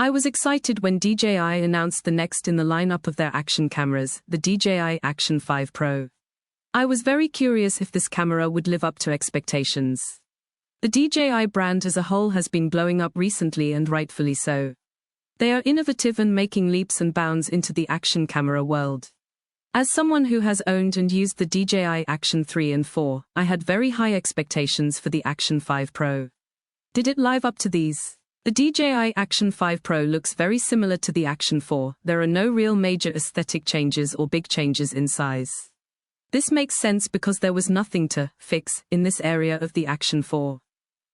I was excited when DJI announced the next in the lineup of their action cameras, the DJI Action 5 Pro. I was very curious if this camera would live up to expectations. The DJI brand as a whole has been blowing up recently, and rightfully so. They are innovative and making leaps and bounds into the action camera world. As someone who has owned and used the DJI Action 3 and 4, I had very high expectations for the Action 5 Pro. Did it live up to these? The DJI Action 5 Pro looks very similar to the Action 4. There are no real major aesthetic changes or big changes in size. This makes sense because there was nothing to fix in this area of the Action 4.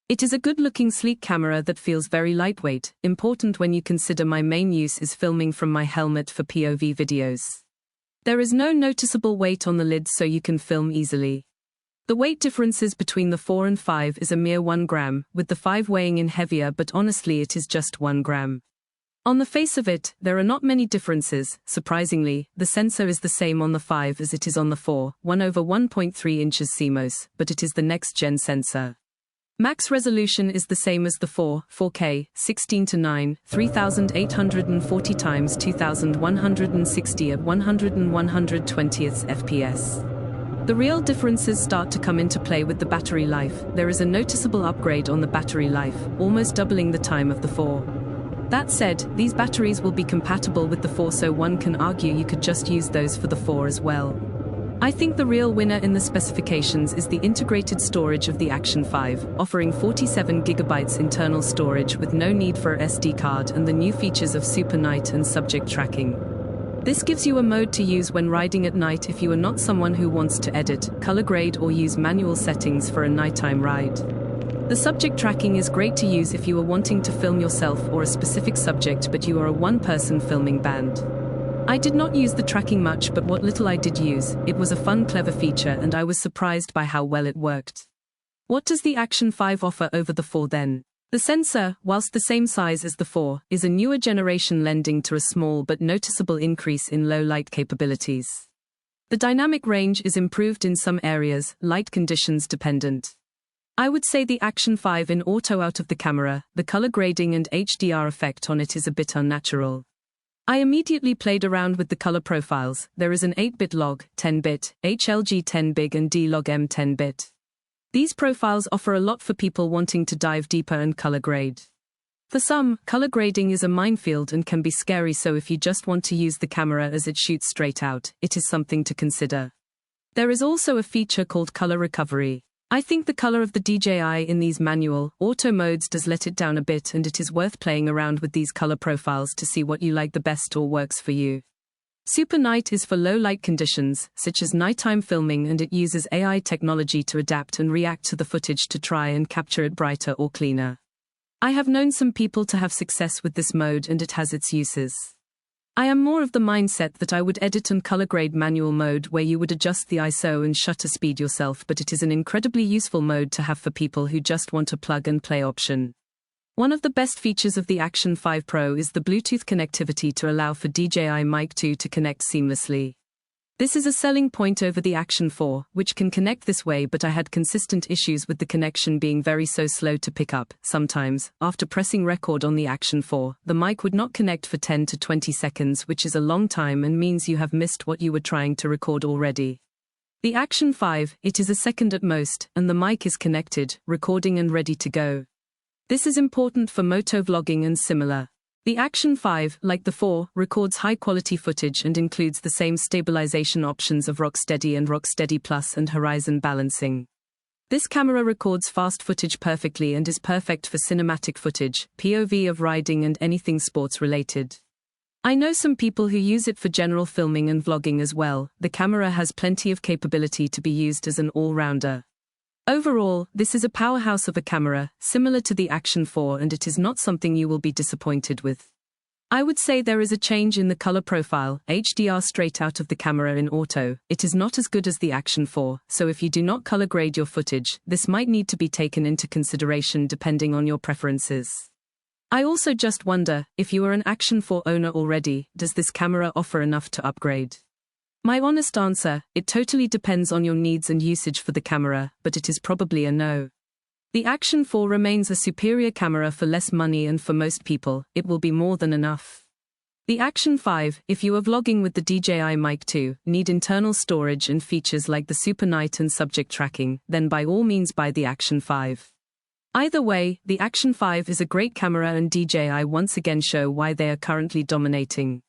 It is a good-looking sleek camera that feels very lightweight, important when you consider my main use is filming from my helmet for POV videos. There is no noticeable weight on the lid, so you can film easily. The weight differences between the 4 and 5 is a mere 1 gram, with the 5 weighing in heavier, but honestly it is just 1 gram. On the face of it, there are not many differences. Surprisingly, the sensor is the same on the 5 as it is on the 4, 1/1.3 inches CMOS, but it is the next-gen sensor. Max resolution is the same as the 4, 4K, 16:9, 3840 x 2160 at 100 and 120th FPS. The real differences start to come into play with the battery life. There is a noticeable upgrade on the battery life, almost doubling the time of the 4. That said, these batteries will be compatible with the 4, so one can argue you could just use those for the 4 as well. I think the real winner in the specifications is the integrated storage of the Action 5, offering 47 GB internal storage with no need for a SD card, and the new features of super night and subject tracking. This gives you a mode to use when riding at night if you are not someone who wants to edit, color grade or use manual settings for a nighttime ride. The subject tracking is great to use if you are wanting to film yourself or a specific subject but you are a one-person filming band. I did not use the tracking much, but what little I did use, it was a fun, clever feature, and I was surprised by how well it worked. What does the Action 5 offer over the 4 then? The sensor, whilst the same size as the 4, is a newer generation, lending to a small but noticeable increase in low light capabilities. The dynamic range is improved in some areas, light conditions dependent. I would say the Action 5 in auto out of the camera, the color grading and HDR effect on it is a bit unnatural. I immediately played around with the color profiles. There is an 8-bit log, 10-bit, HLG 10-big and D-log M 10-bit. These profiles offer a lot for people wanting to dive deeper and color grade. For some, color grading is a minefield and can be scary, so if you just want to use the camera as it shoots straight out, it is something to consider. There is also a feature called color recovery. I think the color of the DJI in these manual, auto modes does let it down a bit, and it is worth playing around with these color profiles to see what you like the best or works for you. Super Night is for low light conditions, such as nighttime filming, and it uses AI technology to adapt and react to the footage to try and capture it brighter or cleaner. I have known some people to have success with this mode, and it has its uses. I am more of the mindset that I would edit and color grade manual mode, where you would adjust the ISO and shutter speed yourself, but it is an incredibly useful mode to have for people who just want a plug and play option. One of the best features of the Action 5 Pro is the Bluetooth connectivity to allow for DJI Mic 2 to connect seamlessly. This is a selling point over the Action 4, which can connect this way, but I had consistent issues with the connection being very slow to pick up. Sometimes, after pressing record on the Action 4, the mic would not connect for 10 to 20 seconds, which is a long time and means you have missed what you were trying to record already. The Action 5, it is a second at most, and the mic is connected, recording and ready to go. This is important for motovlogging and similar. The Action 5, like the 4, records high-quality footage and includes the same stabilization options of Rocksteady and Rocksteady Plus and horizon balancing. This camera records fast footage perfectly and is perfect for cinematic footage, POV of riding and anything sports-related. I know some people who use it for general filming and vlogging as well. The camera has plenty of capability to be used as an all-rounder. Overall, this is a powerhouse of a camera, similar to the Action 4, and it is not something you will be disappointed with. I would say there is a change in the color profile, HDR straight out of the camera in auto. It is not as good as the Action 4, so if you do not color grade your footage, this might need to be taken into consideration depending on your preferences. I also just wonder, if you are an Action 4 owner already, does this camera offer enough to upgrade? My honest answer, it totally depends on your needs and usage for the camera, but it is probably a no. The Action 4 remains a superior camera for less money, and for most people, it will be more than enough. The Action 5, if you are vlogging with the DJI Mic 2, need internal storage and features like the Super Night and subject tracking, then by all means buy the Action 5. Either way, the Action 5 is a great camera, and DJI once again show why they are currently dominating.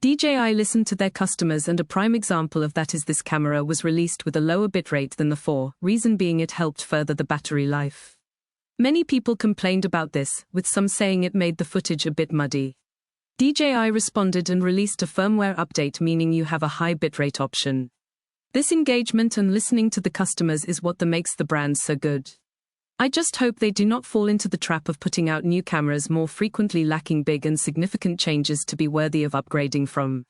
DJI listened to their customers, and a prime example of that is this camera was released with a lower bitrate than the 4, reason being it helped further the battery life. Many people complained about this, with some saying it made the footage a bit muddy. DJI responded and released a firmware update, meaning you have a high bitrate option. This engagement and listening to the customers is what makes the brand so good. I just hope they do not fall into the trap of putting out new cameras more frequently lacking big and significant changes to be worthy of upgrading from.